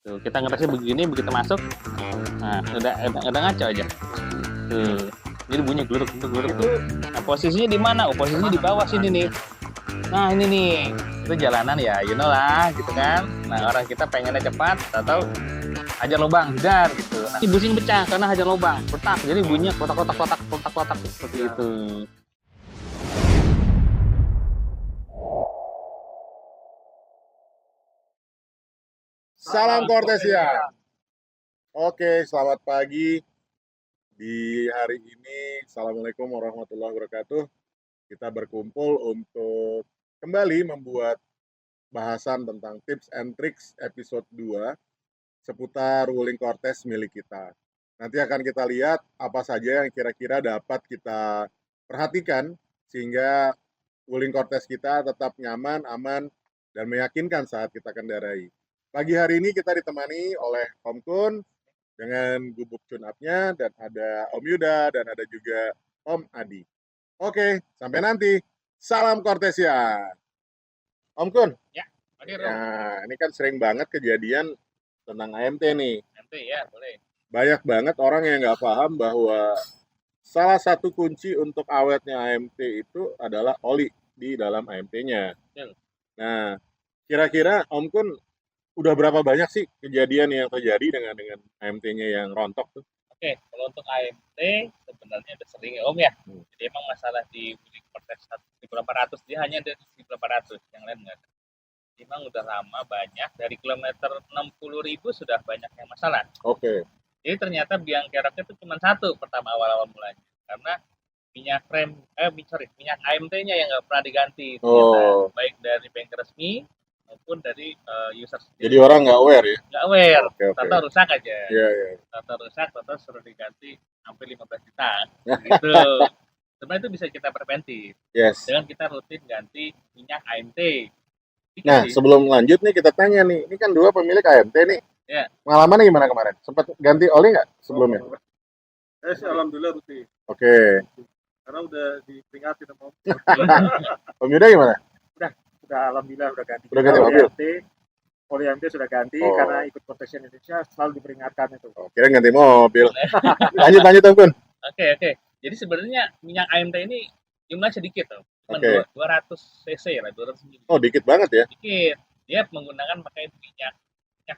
Tuh, kita ngetesnya begini, begitu masuk, nah udah ngaco aja. Tuh, jadi bunyi gluruk gluruk tuh. Nah, posisinya di mana? Oh, posisinya di bawah sini nih. Nah, ini nih. Itu jalanan ya, you know lah, gitu kan. Nah, orang kita pengennya cepat, atau hajar lubang, jedar gitu. Nah, businya pecah karena hajar lubang, kotak. Jadi bunyinya kotak-kotak kotak-kotak seperti itu. Salam Kortesia. Oke, selamat pagi di hari ini. Assalamualaikum warahmatullahi wabarakatuh. Kita berkumpul untuk kembali membuat bahasan tentang tips and tricks episode 2 seputar Wuling Cortez milik kita. Nanti akan kita lihat apa saja yang kira-kira dapat kita perhatikan sehingga Wuling Cortez kita tetap nyaman, aman, dan meyakinkan saat kita kendarai. Pagi hari ini kita ditemani oleh Om Kun dengan gubuk tune-up-nya, dan ada Om Yuda, dan ada juga Om Adi. Oke, sampai nanti. Salam Kortesia. Om Kun. Ya, Nah, ini kan sering banget kejadian tentang AMT nih. nanti ya, boleh. Banyak banget orang yang nggak paham bahwa salah satu kunci untuk awetnya AMT itu adalah oli di dalam AMT-nya. Nah, kira-kira Om Kun udah berapa banyak sih kejadian yang terjadi dengan AMT-nya yang rontok tuh? Oke, kalau untuk AMT sebenarnya udah sering ya Om ya. Jadi emang masalah di Wuling Cortez 1800 dia hanya dari 1800, yang lain enggak ada. Memang udah lama banyak, dari kilometer 60.000 sudah banyak yang masalah. Oke. Jadi ternyata biang keroknya itu cuma satu pertama awal-awal mulanya, karena minyak minyak AMT-nya yang nggak pernah diganti ternyata, baik dari bengkel resmi maupun dari user sendiri. Jadi orang nggak aware ya? Nggak aware, Oke. tata rusak aja. Iya, iya. Tata rusak, tata suruh diganti hampir 15 juta. Gitu. Sebenarnya itu bisa kita preventif Yes. dengan kita rutin ganti minyak AMT. Nah, sebelum lanjut nih kita tanya nih, ini kan dua pemilik AMT nih. Ya. Pengalamannya gimana kemarin? Sempat ganti oli nggak sebelumnya? Saya sih alhamdulillah rutin. Oke. Karena udah diperingatin sama Om. Om Yuda gimana? Udah alhamdulillah udah ganti. Udah ganti mobil? Oli AMT sudah ganti karena ikut Protection Indonesia selalu diperingatkan itu. Kira ganti mobil. lanjut Om Kun. Oke. Jadi sebenarnya minyak AMT ini jumlahnya sedikit tuh. Cuma 200 cc lah, 200 ml. Oh, dikit banget ya? Dikit. Dia menggunakan pakai minyak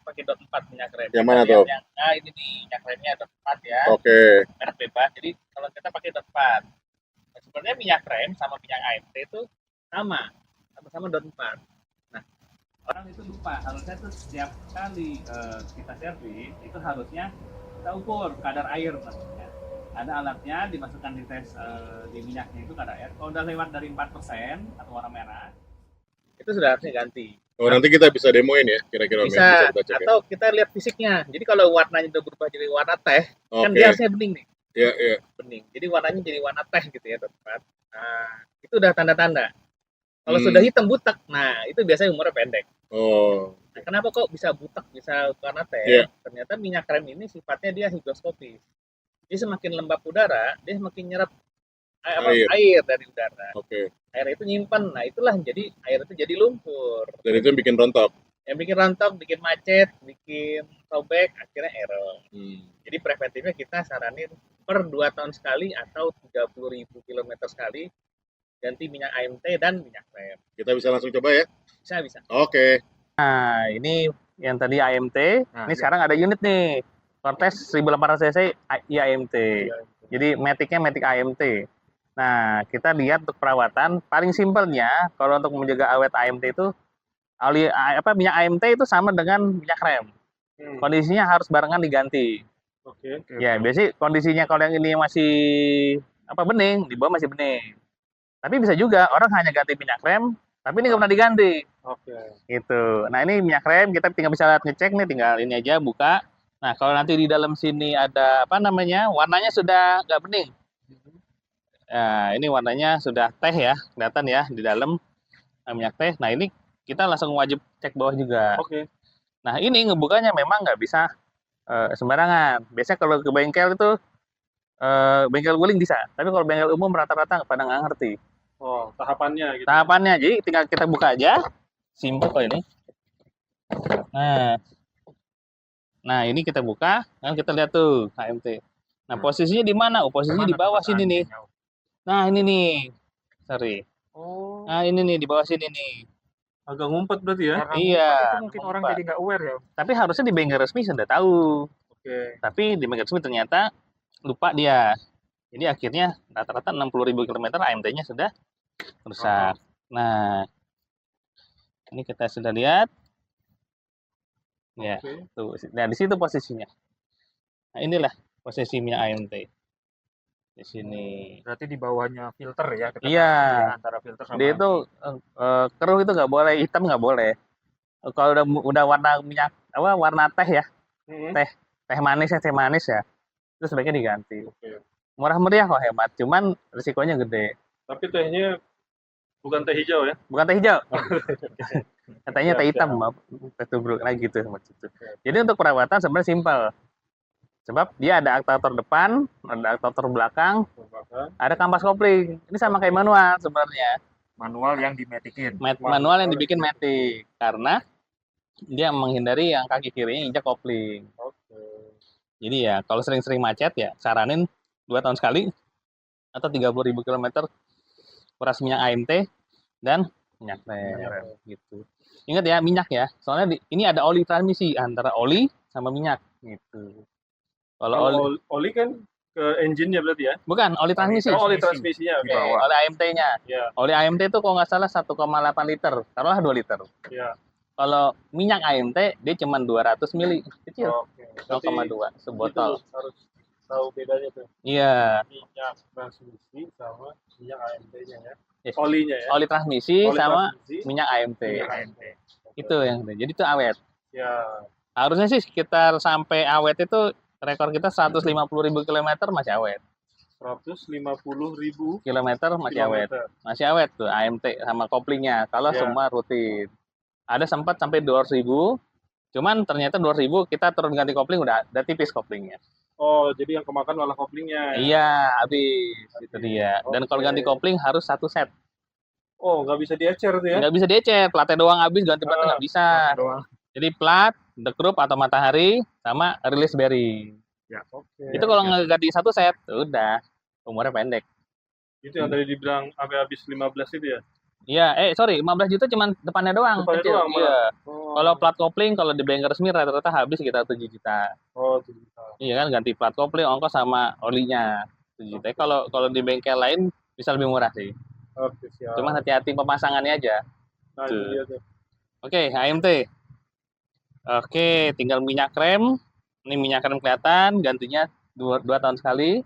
pakai dot 4 minyak rem. Yang mana tuh? Nah, ini nih minyak remnya dot 4 ya. Oke. Merek bebas. Jadi kalau kita pakai dot 4. Nah, sebenarnya minyak rem sama minyak AMT itu sama-sama dot 4. Nah, orang itu lupa, harusnya tuh setiap kali kita servis itu harusnya kita ukur kadar air maksudnya. Ada alatnya dimasukkan di tes di minyaknya itu kadar air. Kalau udah lewat dari 4% atau warna merah, itu sudah harusnya ganti. Oh, nanti kita bisa demoin ya, kira-kira bisa kita cek atau kita lihat fisiknya. Jadi kalau warnanya udah berubah jadi warna teh, kan dia harusnya bening nih. Iya. Bening. Jadi warnanya jadi warna teh gitu ya, teman. Nah, itu udah tanda-tanda. Kalau sudah hitam butek, nah itu biasanya umurnya pendek. Oh. Nah, kenapa kok bisa butek, bisa warna teh? Ternyata minyak rem ini sifatnya dia higroskopis. Jadi semakin lembab udara, dia semakin nyerap air dari udara. Air itu nyimpan, nah itulah jadi air itu jadi lumpur. Dan itu yang bikin rontok. Yang bikin rontok, bikin macet, bikin sobek, akhirnya error. Jadi preventifnya kita saranin per 2 tahun sekali atau 30.000 km sekali ganti minyak AMT dan minyak rem. Kita bisa langsung coba ya? Bisa. Oke. Nah, ini yang tadi AMT. Ini sekarang ada unit nih. Cortez 1800 cc AMT. Jadi matic-nya matic AMT. Nah, kita lihat untuk perawatan paling simpelnya kalau untuk menjaga awet AMT itu minyak AMT itu sama dengan minyak rem. Kondisinya harus barengan diganti. Ya, biasanya kondisinya kalau yang ini masih bening, di bawah masih bening. Tapi bisa juga orang hanya ganti minyak rem, tapi ini nggak pernah diganti. Gitu. Nah, ini minyak rem kita tinggal bisa ngecek nih, tinggal ini aja buka. Nah, kalau nanti di dalam sini ada warnanya sudah nggak bening. Nah, ini warnanya sudah teh ya, kelihatan ya di dalam minyak teh. Nah, ini kita langsung wajib cek bawah juga. Nah, ini ngebukanya memang nggak bisa sembarangan. Biasanya kalau ke bengkel itu bengkel wuling bisa, tapi kalau bengkel umum rata-rata pada nggak ngerti. Oh, tahapannya gitu. Tahapannya, jadi tinggal kita buka aja, simpel kok ini. Nah, Nah, ini kita buka, kan kita lihat tuh AMT. Nah, posisinya di mana? Oh, posisinya di Mana bawah tempat sini nih. AMT-nya? Nah, ini nih. Sorry. Oh, Nah, ini nih di bawah sini nih. Agak ngumpet berarti ya? karena Iya, ngumpet itu mungkin orang ngumpet. jadi nggak aware ya. Tapi harusnya di bengkel resmi sudah tahu. Oke. Tapi di bengkel resmi ternyata lupa dia. Jadi akhirnya rata-rata 60.000 kilometer AMT-nya sudah rusak. Nah, ini kita sudah lihat. Ya, Oke. tuh. Nah, di situ posisinya. Nah, inilah posisinya AMT. Di sini. Berarti di bawahnya filter ya. Kita Iya. tahu ya, antara filter sama Dia itu keruh itu nggak boleh, hitam nggak boleh. Kalau udah warna minyak apa warna teh ya, Mm-mm. teh manis ya, itu sebaiknya diganti. Oke. Murah meriah kok hemat, cuman risikonya gede. Tapi tehnya bukan teh hijau ya? Bukan teh hijau, katanya Siap, teh hitam, siap. maaf, teh tubruk lagi gitu. Jadi untuk perawatan sebenarnya simpel. Sebab dia ada aktator depan, ada aktator belakang, Bahkan ada kampas kopling. Ini sama kayak manual sebenarnya. manual yang dimetikin. Manual yang dibikin matic karena dia menghindari yang kaki kirinya injak kopling. oke. Jadi ya kalau sering-sering macet ya saranin 2 tahun sekali atau 30.000 kilometer kuras minyak AMT dan minyak rem gitu. Ingat ya minyak ya, soalnya ini ada oli transmisi antara oli sama minyak gitu. Kalau oli Kalau oli kan ke engine-nya berarti ya? bukan oli transmisi, Oh, oli Transmisi. transmisinya. Di Oke. bawah. oli AMT-nya. Ya, Oli AMT itu kalau nggak salah 1,8 liter, taruhlah 2 liter. ya. Kalau minyak AMT dia cuma 200 mili, kecil, Oke. Berarti 0,2 sebotol. itu harus tahu bedanya tuh. Iya, Minyak transmisi sama minyak AMT-nya ya. Yes. Olinya ya. oli transmisi Oli sama transmisi, minyak AMT. minyak AMT. Itu yang jadi itu awet. Ya. Harusnya sih sekitar sampai awet itu rekor kita 150.000 kilometer masih awet. 150.000 Kilometer masih awet. kilometer. Masih awet tuh AMT sama koplingnya kalau Ya. semua rutin. Ada sempat sampai 200.000, cuman ternyata 200.000 kita turun ganti kopling udah tipis koplingnya. Oh, jadi yang kemakan malah koplingnya. Iya, habis itu dia. Dan kalau Oke. ganti kopling harus 1 set. Oh, nggak bisa diecer tuh ya? Nggak bisa diecer, platnya doang habis, ganti platnya nggak bisa. Doang. Jadi plat, the group atau matahari, sama release bearing. Oke. Itu kalau nggak ganti 1 set, udah umurnya pendek. Itu yang tadi dibilang sampai habis 15 itu ya? Iya, sorry, 15 juta cuman depannya doang. Depannya kecil. doang, Iya. Oh. Kalau plat kopling, kalau di bengkel resmi rata-rata habis sekitar 7 juta. Oh, 7 juta. Iya kan, ganti plat kopling, ongkos sama olinya 7 juta. Kalau di bengkel lain bisa lebih murah sih. Oke, siap. Cuma hati-hati pemasangannya aja. Nah, itu dia tuh. Oke, AMT. Oke, tinggal minyak rem. Ini minyak rem kelihatan, gantinya 2 tahun sekali.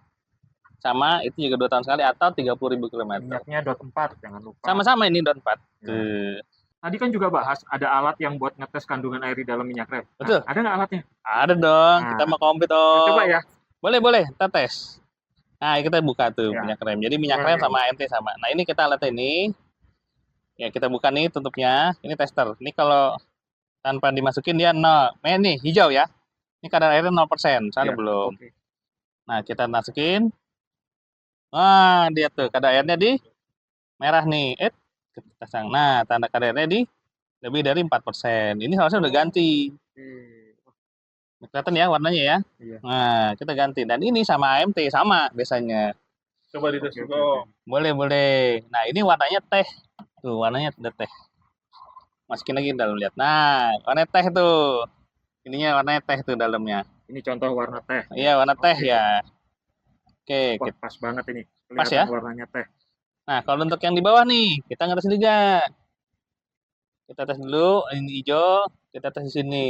Sama itu juga 2 tahun sekali atau 30.000 kilometer. Minyaknya dot 4, jangan lupa. Sama-sama ini dot 4. Ya. Tadi kan juga bahas ada alat yang buat ngetes kandungan air di dalam minyak rem. Nah, Betul. ada nggak alatnya? Ada dong, Nah. kita mau komplit dong. Coba ya. Boleh, kita tes. Nah, kita buka tuh Ya. minyak rem. Jadi minyak Boleh. rem sama AMT sama. Nah, ini kita alat ini. Ya, kita buka nih tutupnya. Ini tester. Ini kalau tanpa dimasukin dia 0. Nih, hijau ya. Ini kadar airnya 0%, soalnya Ya, belum. oke. Nah, kita masukin. Wah, dia tuh kadar airnya di merah nih. Kita pasang. Nah, tanda kadar airnya di lebih dari 4%. Ini harusnya udah ganti. Kelihatan ya warnanya ya. Iya. Nah, kita ganti. Dan ini sama AMT sama biasanya. Coba dites Oke, juga. oke. Boleh. Nah, ini warnanya teh. Tuh, warnanya udah teh. Masukin lagi dalam lihat. Nah, warna teh tuh. Ininya warnanya teh tuh dalamnya. Ini contoh warna teh. Iya, warna teh Oke. ya. Oke, Wah, pas banget ini. Pas ya? Kelihatan warnanya teh. nah kalau untuk yang di bawah nih, kita ngetes juga. Kita tes dulu, ini hijau, kita tes di sini.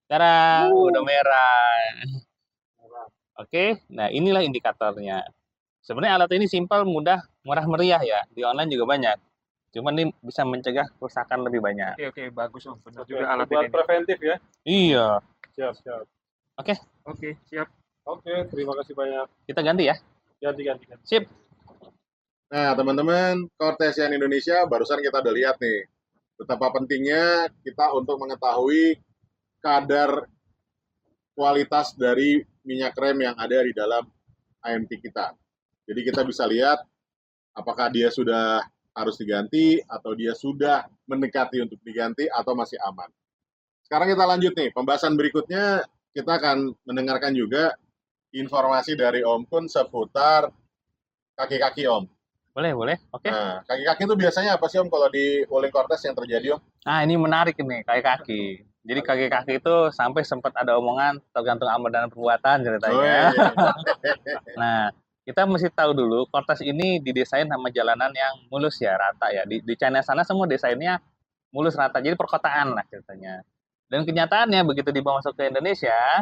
Cara udah merah. Oke, nah inilah indikatornya. Sebenarnya alat ini simpel, mudah, murah meriah ya. Di online juga banyak. Cuman ini bisa mencegah kerusakan lebih banyak. Oke, bagus Om. Benar Oke, juga alat buat ini. preventif ya. Iya, Siap. Oke, siap. Oke, terima kasih banyak. kita ganti ya. Ganti. Sip. Nah, teman-teman, Kortesian Indonesia barusan kita udah lihat nih betapa pentingnya kita untuk mengetahui kadar kualitas dari minyak rem yang ada di dalam AMT kita. Jadi kita bisa lihat apakah dia sudah harus diganti atau dia sudah mendekati untuk diganti atau masih aman. sekarang kita lanjut nih. Pembahasan berikutnya kita akan mendengarkan juga informasi dari Om Kun seputar kaki-kaki Om. Boleh. Oke. Nah, kaki-kaki itu biasanya apa sih Om kalau di Wuling Cortez yang terjadi Om? Nah, ini menarik ini, kaki-kaki. Jadi kaki-kaki itu sampai sempat ada omongan tergantung amal dan perbuatan ceritanya. iya. Nah, kita mesti tahu dulu, Cortez ini didesain sama jalanan yang mulus ya, rata ya. Di China sana semua desainnya mulus rata, jadi perkotaan lah ceritanya. Dan kenyataannya begitu dibawa masuk ke Indonesia,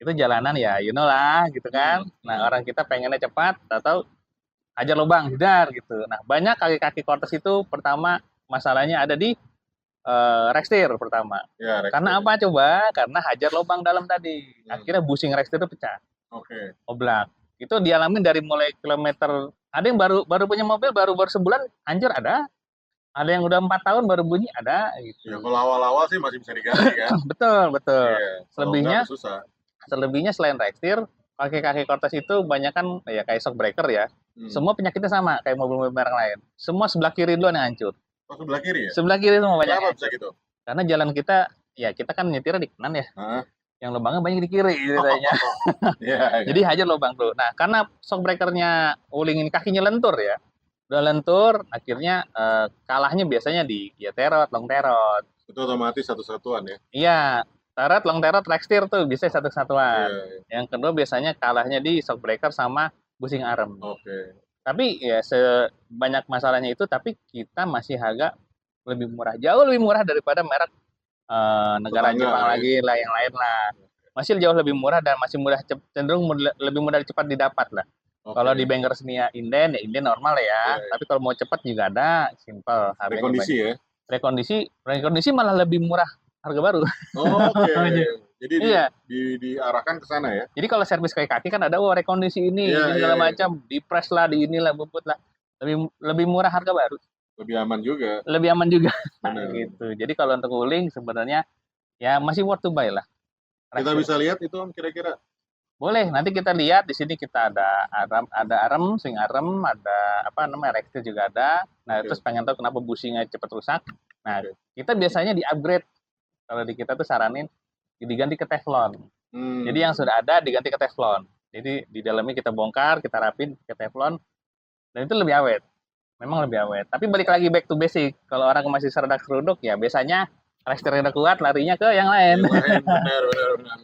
itu jalanan ya, you know lah, gitu kan. Nah, orang kita pengennya cepat, atau hajar lubang, jedar gitu. Nah, banyak kaki-kaki Cortez itu pertama masalahnya ada di rekstir pertama. Ya, Rex. Karena apa coba? Karena hajar lubang dalam tadi. Akhirnya bushing rekstir itu pecah. Oke. Oblak. Itu dialamin dari mulai kilometer. Ada yang baru punya mobil baru sebulan hancur ada. Ada yang udah 4 tahun baru bunyi ada gitu. Ya kalau awal-awal sih masih bisa diganti kan. Betul. Iya. Selebihnya Kalau enggak, susah. Selebihnya selain rekstir, kaki-kaki Cortez itu banyak kan ya kayak shock breaker ya. Semua penyakitnya sama kayak mobil-mobil merek lain. Semua sebelah kiri duluan yang hancur. Oh, sebelah kiri ya? Sebelah kiri semua banyak. Kenapa bisa gitu? Karena jalan kita, ya kita kan nyetirnya di kanan ya. Hah? Yang lubangnya banyak di kiri ceritanya. Iya. Jadi hajar lubang tuh. Nah, karena shock breakernya Wuling ini kakinya lentur ya. Udah lentur, akhirnya kalahnya biasanya di ya terot, long terot. Itu otomatis satu-satuan ya? Iya, terot, long terot, rekstir tuh bisa satu-satuan. Iya. Yang kedua biasanya kalahnya di shock breaker sama bushing arm. Oke. Tapi ya sebanyak masalahnya itu, tapi kita masih agak lebih murah, jauh lebih murah daripada merek negara Tetangga, Jepang ya. lagi lah yang lain lah. Masih jauh lebih murah dan masih cenderung lebih mudah cepat didapat lah. Oke. Kalau di Bangkers ya inden normal ya. Iya. Tapi kalau mau cepat juga ada, simple. Harganya Rekondisi ya? Rekondisi malah lebih murah harga baru. Oke. Jadi Iya. diarahkan ke sana ya? Jadi kalau servis kaki kan ada rekondisi ini, Iya, segala iya. macam, di-press lah, di inilah, bubut lah. Lebih murah harga baru. Lebih aman juga. Lebih aman juga. Benar. Gitu. Jadi kalau untuk Wuling sebenarnya ya masih worth to buy lah. Kita bisa lihat itu Om kira-kira. Boleh, nanti kita lihat di sini kita ada arem, swing arem, ada apa namanya rekstir juga ada. Nah, Oke. terus pengen tahu kenapa bushingnya cepat rusak. Nah, kita biasanya di-upgrade. Kalau di kita tuh saranin diganti ke Teflon. Jadi yang sudah ada diganti ke Teflon. Jadi di dalamnya kita bongkar, kita rapin ke Teflon, dan itu lebih awet. Memang lebih awet. Tapi balik lagi back to basic. Kalau orang masih seredak seruduk, ya biasanya rekstirnya udah kuat, larinya ke yang lain. Benar.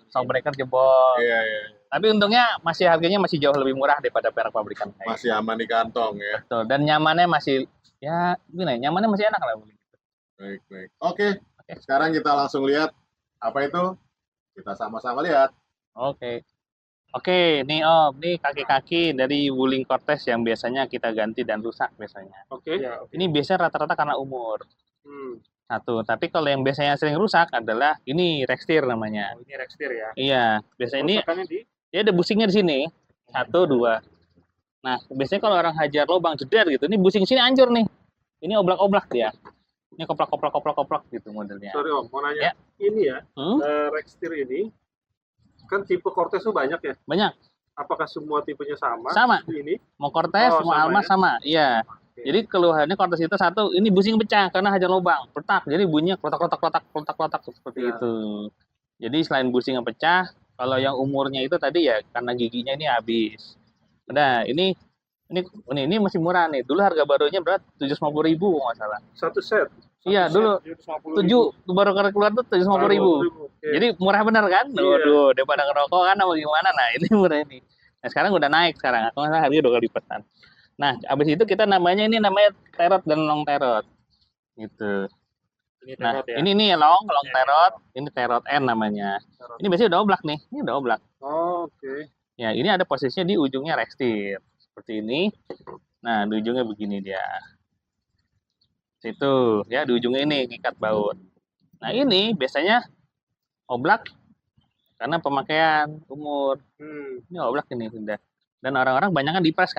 Shock breaker jebol. Iya. Tapi untungnya harganya masih jauh lebih murah daripada merek pabrikan. Masih aman di kantong ya. Betul. Dan nyamannya masih, ya gini, nyamannya masih enak lah. Baik. Oke. Sekarang kita langsung lihat apa itu. Kita sama-sama lihat. Oke, nih Om, nih kaki-kaki dari Wuling Cortez yang biasanya kita ganti dan rusak biasanya. Oke. Ya, oke. Ini biasanya rata-rata karena umur. Hmm. Satu, tapi kalau yang biasanya sering rusak adalah ini rekstir namanya. Oh, ini rekstir ya. Iya, biasanya ini Kerusakannya di dia ada bushingnya di sini. 1, 2. Nah, biasanya kalau orang hajar lubang jedar gitu, ini bushing sini hancur nih. Ini oblak-oblak dia. Ini koplak gitu modelnya. Sorry Om, mau nanya. Ya. Ini ya, Hmm? rekstir ini kan tipe Cortez tuh banyak ya. Banyak. Apakah semua tipenya sama? Sama. Ini. Mau Cortez, Oh, mau sama Almas ya? sama. Iya. Oke. Jadi keluhannya Cortez itu satu, ini bushing pecah karena hajar lubang, petak. Jadi bunyinya klotak seperti Ya. itu. Jadi selain bushing yang pecah, kalau yang umurnya itu tadi ya karena giginya ini habis. Nah, ini masih murah nih. Dulu harga barunya berapa? 750.000 kalau nggak salah. Satu set. Iya, dulu 750.000. 7 baru keluar tuh 750.000. Oke. Jadi murah bener kan? Iya. Waduh, daripada ngerokok kan apa gimana? Nah, ini murah ini. Nah, sekarang udah naik sekarang. Aku nggak salah harganya 2 kali lipatan. Nah, abis itu kita namanya terot dan long terot. Gitu. Ini Nah, terot ya. ini nih long Ya. terot, ini terot N namanya. Terot. Ini biasanya udah oblak nih. Ini udah oblak. Oh, oke. Ya, ini ada posisinya di ujungnya rekstir. Seperti ini. Nah, di ujungnya begini dia. Situ, ya, di ujungnya ini ngikat baut. Nah, ini biasanya oblak karena pemakaian umur. Ini oblak ini sudah. Dan orang-orang banyak kan dipres.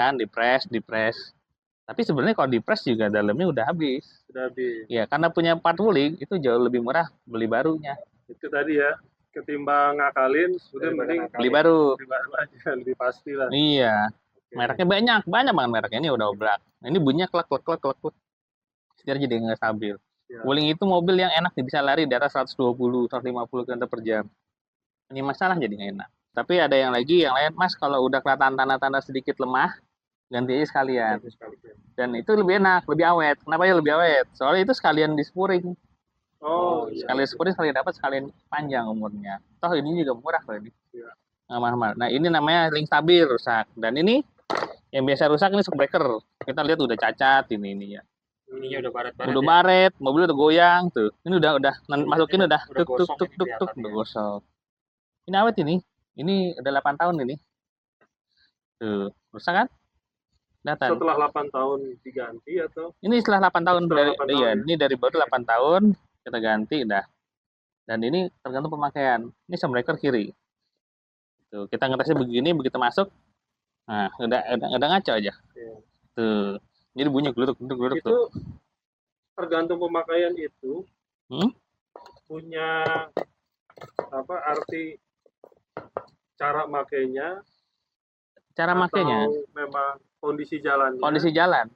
Tapi sebenarnya kalau dipres juga dalamnya udah habis. Sudah habis. Ya, karena punya part Wuling itu jauh lebih murah beli barunya. Itu tadi ya. Ketimbang ngakalin, sudah mending Beli baru. beli baru aja, lebih pasti lah. Iya. Mereknya banyak banget mereknya. Ini udah oblak. Nah, ini bunyinya klek. Setir jadi nggak stabil. Ya. Wuling itu mobil yang enak nih, bisa lari di atas 120, 150 km per jam. Ini masalah jadi nggak enak. Tapi ada yang lain, Mas, kalau udah kelihatan tanda-tanda sedikit lemah, ganti aja sekalian. Ganti sekalian. Dan itu lebih enak, lebih awet. Kenapa ya lebih awet? Soalnya itu sekalian di spuring. Oh, iya. Sekalian spuring, sekalian dapat, sekalian panjang umurnya. Toh ini juga murah loh ini. Iya. Nggak mahal-mahal. Nah ini namanya link stabil rusak. Dan ini yang biasa rusak ini shock breaker. Kita lihat udah cacat ini ya. Ininya udah baret-baret. Udah baret, mobil udah goyang tuh. Ini udah masukin udah udah tuk tuk gosong tuk ini tuk tuk kelihatan udah ya. gosong. Ini awet ini. Ini udah 8 tahun ini. Tuh, rusak kan? Kelihatan. Setelah 8 tahun diganti atau? Ini setelah 8 tahun Setelah 8 tahun, iya, ya? ini dari baru 8 tahun kita ganti dah. Dan ini tergantung pemakaian. Ini shock breaker kiri. Tuh, kita ngetesnya begini, begitu masuk, nah udah ngaco aja. Iya. Tuh, jadi bunyi gluduk tuh. Itu tergantung pemakaian itu punya apa arti cara makainya Cara atau makainya, memang kondisi jalannya kondisi jalan.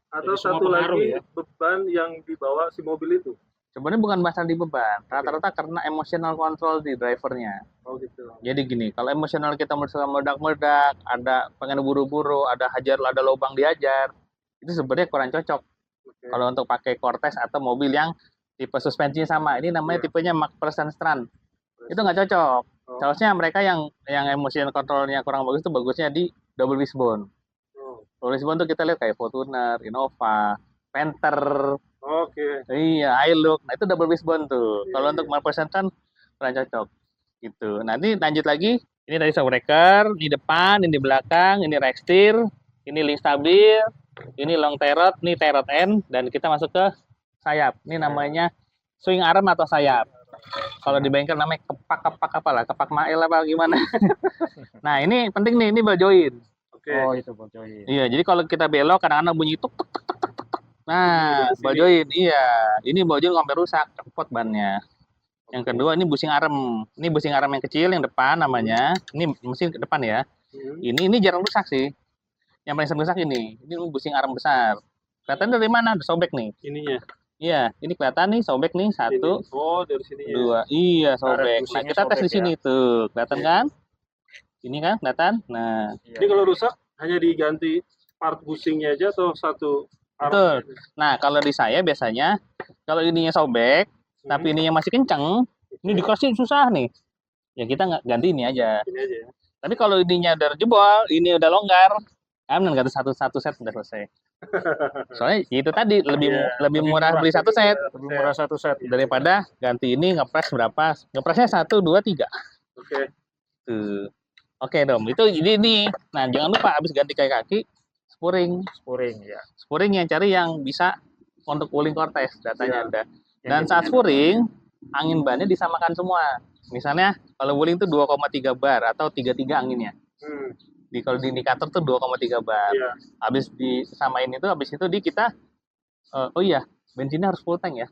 atau Jadi semua satu pengaruh lagi ya. beban yang dibawa si mobil itu. Sebenarnya bukan masalah di beban, rata-rata karena emotional control di drivernya. Oh gitu. Jadi gini, kalau emosional kita meledak-meledak, ada pengen buru-buru, ada lubang diajar, itu sebenarnya kurang cocok. Oke. Kalau untuk pakai Cortez atau mobil yang tipe suspensinya sama, ini namanya tipenya McPherson Strand. Itu nggak cocok. Oh. Seharusnya mereka yang emotional controlnya kurang bagus itu bagusnya di double wishbone. Oh. Double wishbone tuh kita lihat kayak Fortuner, Innova, Panther, Oke. iya, Hilux. Nah itu double wishbone tuh. Iya, Kalau iya. untuk McPherson Strand kurang cocok. Gitu. Nanti lanjut lagi. Ini dari shock breaker, ini depan, ini belakang, ini rack steer, ini link stabil, ini long tie rod, ini tie rod end, dan kita masuk ke sayap. Ini namanya swing arm atau sayap. Kalau di bengkel namanya kepak mail apa gimana. Nah ini penting nih, ini ball joint. Oke. Oh, itu bocorin. Iya, jadi kalau kita belok kadang-kadang bunyi tuk tuk tuk tuk tuk, tuk. Nah, Di sini. ball joint, iya. Ini ball joint sampai rusak, kepot bannya. Yang kedua ini busing arm. Ini busing arm yang kecil yang depan namanya. Ini mesin ke depan ya. Ini jarang rusak sih. Yang paling sering rusak ini. Ini busing arm besar. Kelihatan dari mana? Ada sobek nih. Ininya. Iya, ini kelihatan nih sobek nih. Satu, Ini. Oh, dari sini ya. dua. Iya, Karet sobek. Nah, busingnya kita tes sobek di sini tuh. Kelihatan kan? Ini kan kelihatan? Nah, Ini kalau rusak hanya diganti part busingnya aja atau satu arm? betul. Nah, kalau di saya biasanya kalau ininya sobek, tapi ininya masih kenceng, ini dikasih susah nih. Ya kita nggak ganti ini aja. Ini aja ya. Tapi kalau ininya udah jebol, ini udah longgar, aman ganti satu set udah selesai. Soalnya itu tadi lebih Iya, lebih murah beli satu set Lebih murah satu set. daripada ganti ini ngepres berapa? Ngepresnya 1, 2, 3. Oke. Tuh. Oke dong, itu jadi ini. Nah, jangan lupa habis ganti kaki spuring. Spuring ya. Spuring yang cari yang bisa untuk wuling Cortez, datanya Iya. ada. Dan saat spuring, angin bannya disamakan semua. Misalnya kalau wuling itu 2,3 bar atau 33 anginnya. Kalau di indikator tuh 2,3 bar. Iya. Habis disamain itu, habis itu kita oh iya, bensinnya harus full tank ya.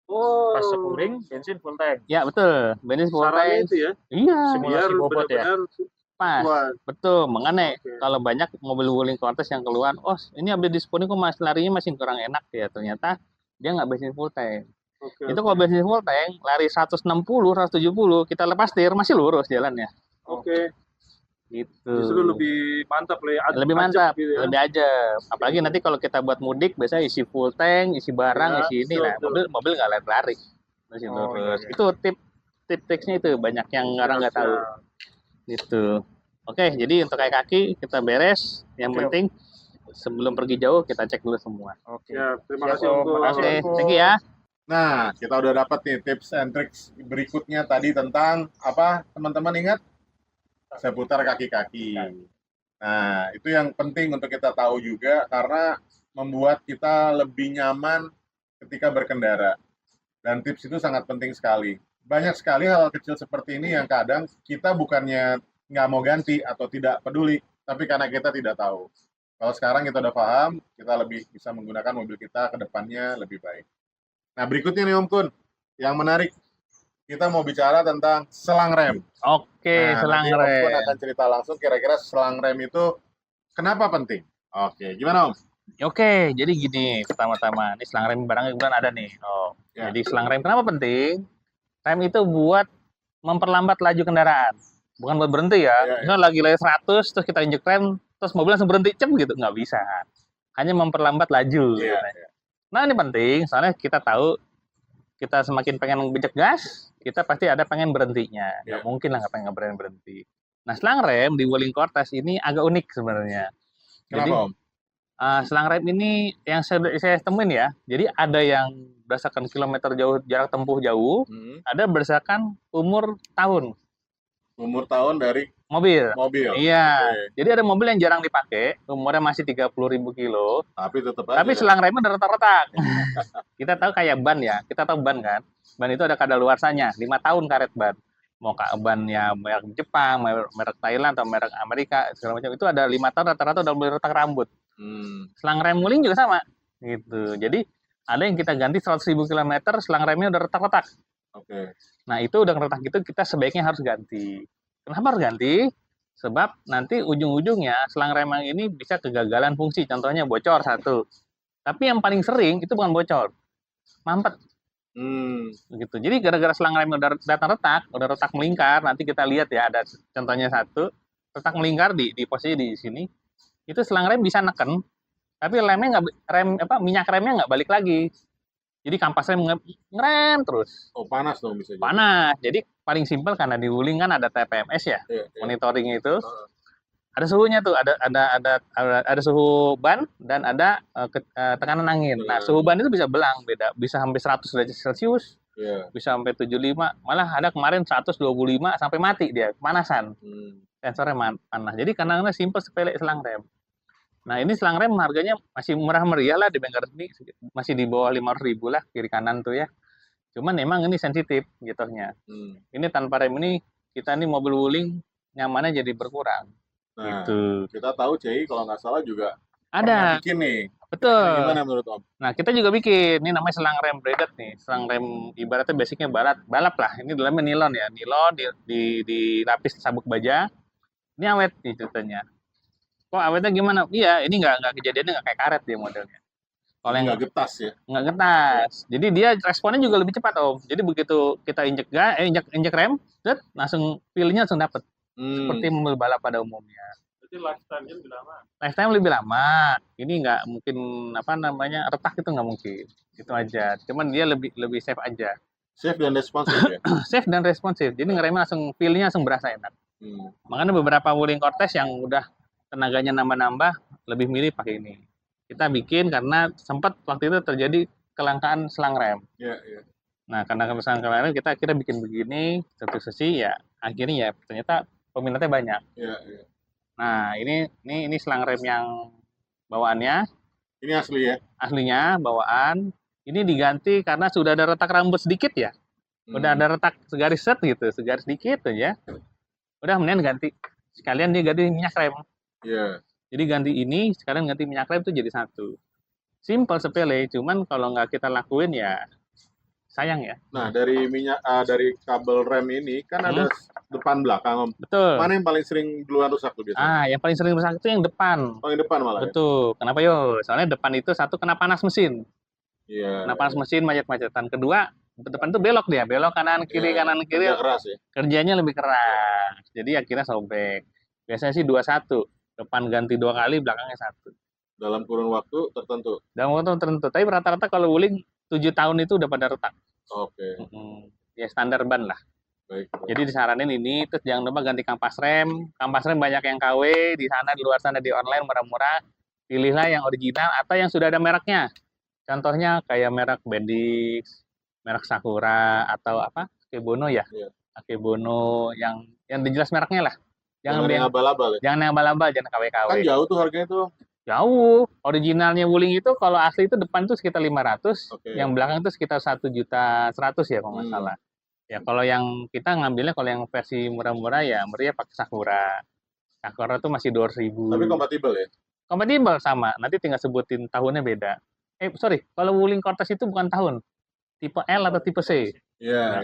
Oh. Pas spuring bensin full tank. Ya betul, bensin full Sarannya tank. itu ya. Iya, Simulasi Biar bobot ya. benar-benar pas. kuat. Betul, makanya Oke. kalau banyak mobil wuling Cortez yang keluar, oh ini habis di spuring kok masih larinya masih kurang enak ya. Ternyata dia nggak bensin full tank. Oke. Itu kalau bensin full tank, lari 160, 170, kita lepas setir masih lurus jalannya. Oke. Gitu. Justru lebih mantap lah ya. Lebih Ajab mantap, gitu ya. lebih ajab. Apalagi nanti kalau kita buat mudik, biasanya isi full tank, isi barang, Ya, isi ini. betul, Nah, betul. mobil nggak lari-lari. Masih Oh, lurus. iya, iya. Itu tips-tipsnya itu banyak yang orang nggak tahu. Gitu. Oke, jadi untuk kayak kaki kita beres. Yang Oke. penting sebelum pergi jauh kita cek dulu semua. Oke. Ya, terima Siap, kasih Om. untuk Makasih. Oke, Assalamualaikum. thank you ya. Nah, kita udah dapat nih tips and tricks berikutnya tadi tentang apa, teman-teman ingat? Seputar kaki-kaki. Nah, itu yang penting untuk kita tahu juga karena membuat kita lebih nyaman ketika berkendara. Dan tips itu sangat penting sekali. Banyak sekali hal kecil seperti ini yang kadang kita bukannya nggak mau ganti atau tidak peduli, tapi karena kita tidak tahu. Kalau sekarang kita udah paham, kita lebih bisa menggunakan mobil kita ke depannya lebih baik. Nah, berikutnya nih Om Kun, yang menarik, kita mau bicara tentang selang rem. Oke, Nah, selang nanti Om Kun rem. akan cerita langsung kira-kira selang rem itu kenapa penting. Oke, gimana Om? Oke, jadi gini, pertama-tama, ini selang rem barangnya kebetulan ada nih. Oh, Ya. jadi selang rem kenapa penting? Rem itu buat memperlambat laju kendaraan, bukan buat berhenti ya. Ya, ya. Misalnya lagi lewat 100, terus kita injek rem, terus mobil langsung berhenti, cem gitu, nggak bisa. Hanya memperlambat laju. Iya, Gitu. Nah ini penting, soalnya kita tahu kita semakin pengen bejek gas, kita pasti ada pengen berhentinya. Nggak Iya. mungkin lah nggak pengen berhenti. Nah selang rem di Wuling Cortez ini agak unik sebenarnya. Jadi Kenapa, Om? selang rem ini yang saya temuin ya, jadi ada yang berdasarkan kilometer jauh, jarak tempuh jauh, ada berdasarkan umur tahun Umur tahun dari mobil. mobil. Iya, Oke. jadi ada mobil yang jarang dipakai, umurnya masih 30.000 kilo, Tapi tetap aja. tapi selang remnya udah retak-retak. Kita tahu kayak ban ya, kita tahu ban kan, ban itu ada kadaluarsanya, 5 tahun karet ban. Mau bannya merek Jepang, merek Thailand, atau merek Amerika, segala macam, itu ada 5 tahun rata-rata udah mulai retak rambut. Selang rem Wuling juga sama gitu. Jadi ada yang kita ganti 100.000 kilometer, selang remnya udah retak-retak. Oke. Nah itu udah retak gitu, kita sebaiknya harus ganti. Kenapa harus ganti? Sebab nanti ujung-ujungnya selang rem yang ini bisa kegagalan fungsi. Contohnya bocor satu. Tapi yang paling sering itu bukan bocor, mampet. Gitu. Jadi gara-gara selang rem udah datang retak, udah retak melingkar, nanti kita lihat ya, ada contohnya satu, retak melingkar di posisi di sini. Itu selang rem bisa neken, tapi minyak remnya nggak balik lagi. Jadi kampas rem ngerem terus. Oh, panas dong bisa jadi. Panas. Jadi paling simpel karena di Wuling kan ada TPMS ya, Iya. monitoring itu. Ada suhunya tuh, ada suhu ban dan ada tekanan angin. Nah, suhu ban itu bisa belang, beda, bisa sampai 100 derajat Celcius, bisa sampai 75, malah ada kemarin 125 sampai mati dia, kepanasan. Sensornya panas. Jadi kadang-kadang simpel sepele selang rem. Nah ini selang rem harganya masih murah meriah lah di bengkel resmi, masih di bawah 500.000 lah kiri kanan tuh ya. Cuman memang ini sensitif jatuhnya. Ini tanpa rem ini kita nih mobil Wuling nyamannya jadi berkurang. Nah, gitu. Kita tahu CI kalau nggak salah juga ada bikin nih. Betul. Nah, gimana menurut Om? Nah kita juga bikin, ini namanya selang rem braided nih, selang rem ibaratnya basicnya balap lah. Ini dalamnya nilon ya, nilon dilapis sabuk baja. Ini awet nih ceritanya. Kok awetnya gimana? Iya, ini nggak kejadiannya nggak kayak karet dia modelnya. Kalau yang nggak getas ya? Nggak getas. Jadi dia responnya juga lebih cepat Om. Jadi begitu kita injek rem, langsung feel-nya langsung dapet. Seperti mobil balap pada umumnya. Jadi lifetime-nya lebih lama. Lifetime lebih lama. Ini nggak mungkin retak itu nggak mungkin. Itu aja. Cuman dia lebih safe aja. Safe dan responsif ya? Safe dan responsif. Jadi ngeremnya langsung feel-nya langsung berasa enak. Makanya beberapa Wuling Cortez yang udah tenaganya nambah-nambah lebih milih pakai ini. Kita bikin karena sempat waktu itu terjadi kelangkaan selang rem. Iya. Nah, karena kelangkaan selang rem kita bikin begini, satu sesi ya akhirnya ya ternyata peminatnya banyak. Iya. Nah, ini selang rem yang bawaannya. Ini asli ya? Aslinya bawaan. Ini diganti karena sudah ada retak rambut sedikit ya. Udah ada retak segaris segaris sedikit aja. Udah mendingan ganti. Sekalian dia ganti minyak rem. Iya. Jadi ganti ini, sekalian ganti minyak rem itu jadi satu. Simpel, sepele, cuman kalau nggak kita lakuin ya sayang ya. Nah, dari dari kabel rem ini kan ada depan belakang Om. Betul. Mana yang paling sering duluan rusak tuh biasanya? Yang paling sering rusak itu yang depan. Oh, yang depan malah. Betul. Ya? Kenapa yo? Soalnya depan itu satu kena panas mesin. Iya. Kena panas mesin, macet-macetan. Kedua, depan itu belok dia, belok kanan kiri. Kerja keras ya. Kerjanya lebih keras. Jadi akhirnya sobek. Biasanya sih 2-1. Depan ganti 2 kali, belakangnya 1. Dalam kurun waktu tertentu? Dalam waktu tertentu. Tapi rata-rata kalau Wuling 7 tahun itu udah pada retak. Oke. Ya standar ban lah. Baik. Jadi disaranin ini, terus jangan lupa ganti kampas rem. Kampas rem banyak yang KW, di luar sana di online murah-murah. Pilihlah yang original atau yang sudah ada mereknya. Contohnya kayak merek Bendix, merek Sakura, atau Akebono ya? Iya. Akebono yang jelas mereknya lah. Jangan yang abal-abal ya? Jangan yang abal-abal, jangan KW-KW. Kan jauh tuh harganya tuh. Jauh. Originalnya Wuling itu kalau asli itu depan itu sekitar 500, yang belakang itu sekitar 1.100.000 ya kalau nggak salah. Ya kalau yang kita ngambilnya kalau yang versi murah-murah ya meriah pakai Sakura. Sakura itu masih 200.000. Tapi kompatibel ya? Kompatibel sama. Nanti tinggal sebutin tahunnya beda. Sorry, kalau Wuling Cortez itu bukan tahun. Tipe L atau tipe C. Iya.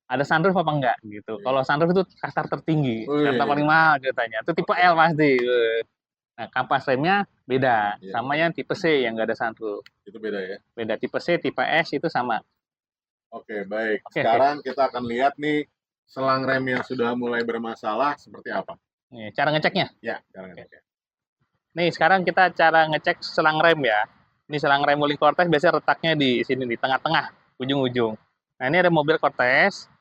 Ada sunroof apa enggak gitu. Kalau sunroof itu kasar tertinggi, kasta paling mahal ceritanya. Itu tipe L pasti. Nah, kampas remnya beda, Iya. sama yang tipe C yang nggak ada sunroof. Itu beda ya. Beda tipe C, tipe S itu sama. Oke, baik. Oke, Sekarang kita akan lihat nih selang rem yang sudah mulai bermasalah seperti apa. Nih, cara ngeceknya. Ya, sekarang Oke. Nih, sekarang kita cara ngecek selang rem ya. Ini selang rem wuling Cortez biasanya retaknya di sini, di tengah-tengah, ujung-ujung. Nah, ini ada mobil Cortez.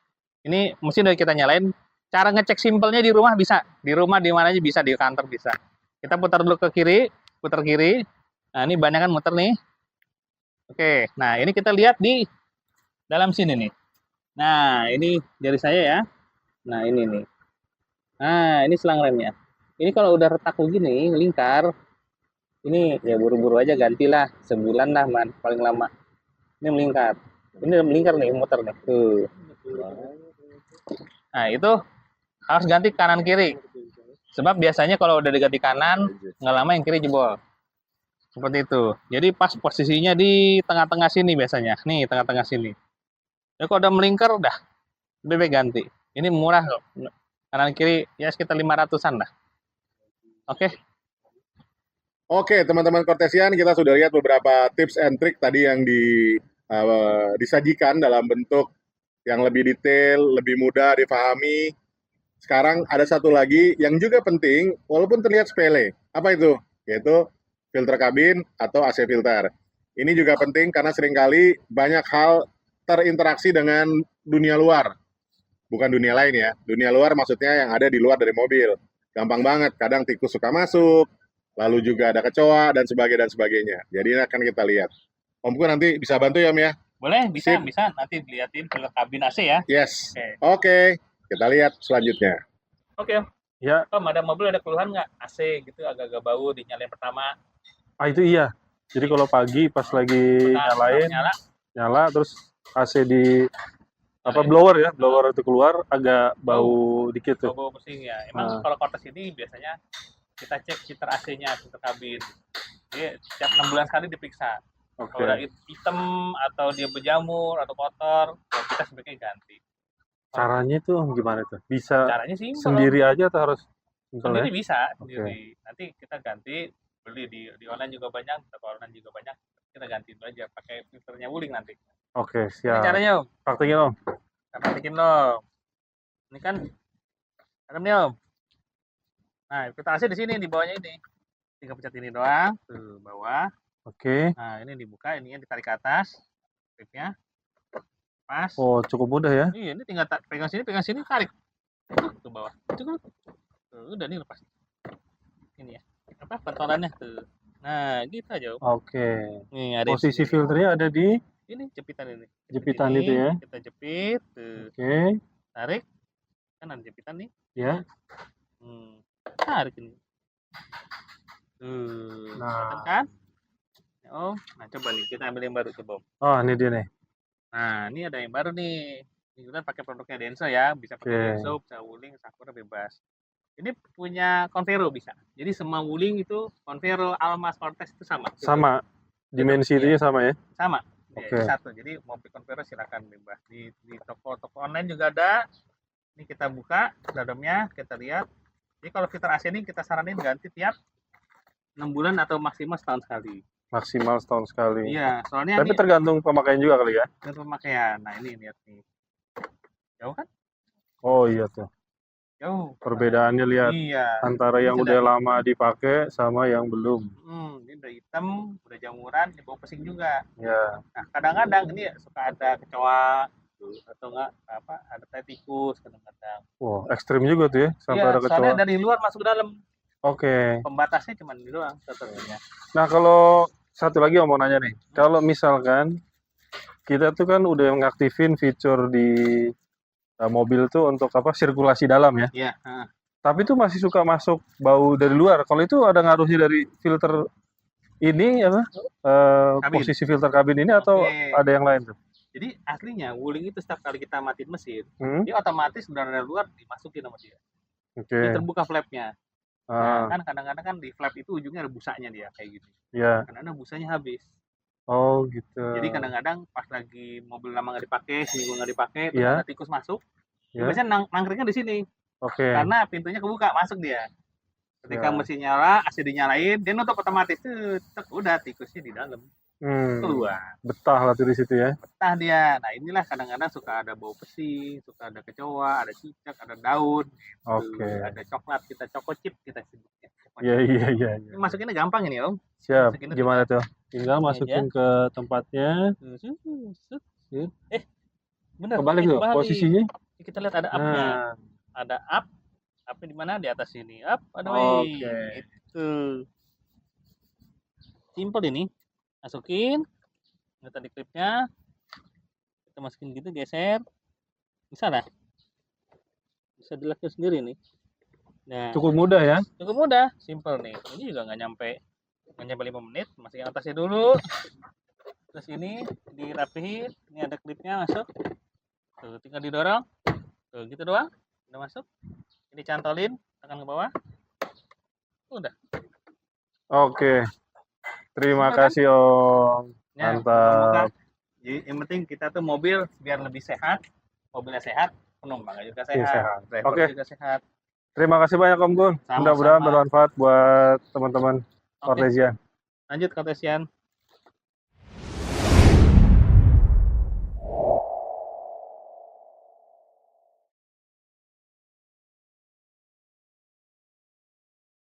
Ini mesin udah kita nyalain. Cara ngecek simpelnya di rumah bisa. Di rumah di mana aja bisa, di kantor bisa. Kita putar dulu ke kiri, putar kiri. Nah, ini banyak kan muter nih. Oke, nah ini kita lihat di dalam sini nih. Nah, ini jari saya ya. Nah, ini nih. Nah, ini selang remnya. Ini kalau udah retak begini, lingkar, ini ya buru-buru aja gantilah. Sebulan lah, man, paling lama. Ini melingkar. Ini udah melingkar nih, muter nih. Tuh. Nah, itu harus ganti kanan kiri. Sebab biasanya kalau udah diganti kanan, nggak lama yang kiri jebol. Seperti itu. Jadi pas posisinya di tengah-tengah sini biasanya. Nih, tengah-tengah sini. Ya kalau udah melingkar, udah. Bebek ganti. Ini murah kok. Kanan kiri ya sekitar 500-an lah. Oke. Oke, teman-teman Cortesian, kita sudah lihat beberapa tips and trick tadi yang disajikan dalam bentuk yang lebih detail, lebih mudah difahami. Sekarang ada satu lagi yang juga penting, walaupun terlihat sepele. Apa itu? Yaitu filter kabin atau AC filter. Ini juga penting karena seringkali banyak hal terinteraksi dengan dunia luar. Bukan dunia lain ya. Dunia luar maksudnya yang ada di luar dari mobil. Gampang banget, kadang tikus suka masuk, lalu juga ada kecoa, dan sebagainya. Jadi ini akan kita lihat. Om Pur nanti bisa bantu ya, Om ya? Boleh, bisa, Sip. bisa. Nanti dilihatin filter kabin AC ya. Yes. Oke. Oke, kita lihat selanjutnya. Oke, Om. Ya, Om, ada mobil ada keluhan nggak? AC gitu agak-agak bau dinyalain pertama. itu iya. Jadi kalau pagi pas lagi nyalain, nyala terus AC di blower ya, blower itu keluar agak bau dikit tuh. Bau pusing ya. Emang kalau Cortez ini biasanya kita cek filter AC-nya, filter kabin. Jadi setiap 6 bulan sekali diperiksa. Oke. Kalau udah hitam atau dia berjamur atau kotor, ya kita sebaiknya ganti. Caranya tuh gimana tuh? Bisa Caranya sih sendiri aja atau harus sendiri bisa, Oke. sendiri. Nanti kita ganti, beli di online juga banyak, toko online juga banyak. Kita ganti itu aja pakai filternya wuling nanti. Oke, Ini siap. caranya, Om. Praktekin, Om. Kita praktekin loh. Ini kan serem nih, Om. Nah, filter AC di sini, di bawahnya ini. Tinggal pencet ini doang, tuh bawah. Oke. Nah, ini dibuka, ininya ditarik ke atas. Klipnya. Pas. Oh, cukup mudah ya. Iya, ini tinggal pegang sini, tarik. Tuh bawah. Cukup. Tuh, udah nih lepas. Ini ya. Apa pentolannya tuh. Nah, gitu aja, Om. Oke. Nih, ada Posisi di sini. filternya ada di Ini jepitan ini. jepitan Ini, itu ya. Kita jepit, tuh. Oke. Tarik. Kan ada jepitan nih. Ya. Tarik ini. Tuh. Nah. Kelihatan kan? Ya, Om. Nah, coba nih kita ambil yang baru coba, Om. Oh, ini dia nih. Nah, ini ada yang baru nih. Ini kita pakai produknya Denso ya, bisa pakai Oke. Denso, bisa wuling, Sakura bebas. Ini punya Convero bisa. Jadi semua wuling itu Convero, Almas, Cortez itu sama. Sama. Dimensi Iya. itunya sama ya. Sama. Ya, Oke. ini satu. Jadi mau beli Convero silakan bebas. Di toko-toko online juga ada. Ini kita buka dalamnya, kita lihat. Jadi kalau filter AC ini kita saranin ganti tiap 6 bulan atau maksimal setahun sekali. Maksimal setahun sekali. Iya, soalnya Tapi ini tergantung pemakaian juga kali ya. untuk pemakaian. Nah, ini lihat nih. Jauh kan? Oh iya tuh. Jauh. Perbedaannya lihat Iya. antara yang Ini udah sudah- lama dipakai sama yang belum. Ini udah hitam, udah jamuran, ini bau pesing juga. Ya. Nah, kadang-kadang ini suka ada kecoa atau enggak ada tai tikus kadang-kadang. Wow, ekstrim juga tuh ya sampai Iya, ada soalnya kecoa. dari luar masuk ke dalam. Oke. Pembatasnya cuma ini doang satu-satunya. Nah, kalau satu lagi mau nanya nih. Kalau misalkan kita tuh kan udah ngaktifin fitur di mobil tuh untuk sirkulasi dalam ya. Iya, Tapi tuh masih suka masuk bau dari luar. Kalau itu ada ngaruhnya dari filter ini Kabin. posisi filter kabin ini atau Oke. ada yang lain tuh? Jadi aslinya wuling itu setiap kali kita matiin mesin, Hmm? dia otomatis udara dari luar dimasukin sama dia. Oke. Dia terbuka flapnya. Nah, Ah, kan kadang-kadang kan di flap itu ujungnya ada busanya dia kayak gitu. ya. Kadang-kadang busanya habis. Oh, gitu. Jadi kadang-kadang pas lagi mobil lama nggak dipakai, seminggu nggak dipakai, terus Iya. ada tikus masuk, Ya. biasanya nangkringnya di sini, Oke. karena pintunya kebuka, masuk dia. Ketika Ya. mesin nyala, AC dinyalain, dia nutup otomatis tuh, udah tikusnya di dalam keluar. Betah lah tuh di situ ya. Betah dia. Nah inilah kadang-kadang suka ada bau pesing, suka ada kecoa, ada cicak, ada daun, gitu. Oke. Ada coklat, kita chip kita sebutnya. Iya, iya, iya. Ini masukinnya gampang ini Om. Siap. Masukin itu Gimana tuh? Tinggal Ini masukin ke tempatnya. Bener. Kebalik tuh posisinya. Kita lihat ada up-nya. Nah, Ada up. Up di mana? Di atas sini. Up. Ada Oke. Itu. Simple ini. Masukin. Ini tadi klipnya. Kita masukin gitu, geser. Bisa lah. Bisa dilakukan sendiri nih. Nah, cukup mudah ya. cukup mudah, simple nih. Ini juga nggak nyampe 5 menit. Masukin atasnya dulu. Terus ini dirapihin. Ini ada klipnya masuk. Tuh, tinggal didorong. Tuh, gitu doang. Udah masuk. Ini cantolin, tekan ke bawah. Udah. Oke. Terima Simpel kan? kasih Om. Ya, Mantap. Jadi yang penting kita tuh mobil biar lebih sehat. Mobilnya sehat, penumpangnya juga Iya, sehat. sehat. Driver Oke. juga sehat. Terima kasih banyak Om Gun. Sama-sama. Mudah-mudahan bermanfaat buat teman-teman Oke, Kortesian. lanjut Kartesian.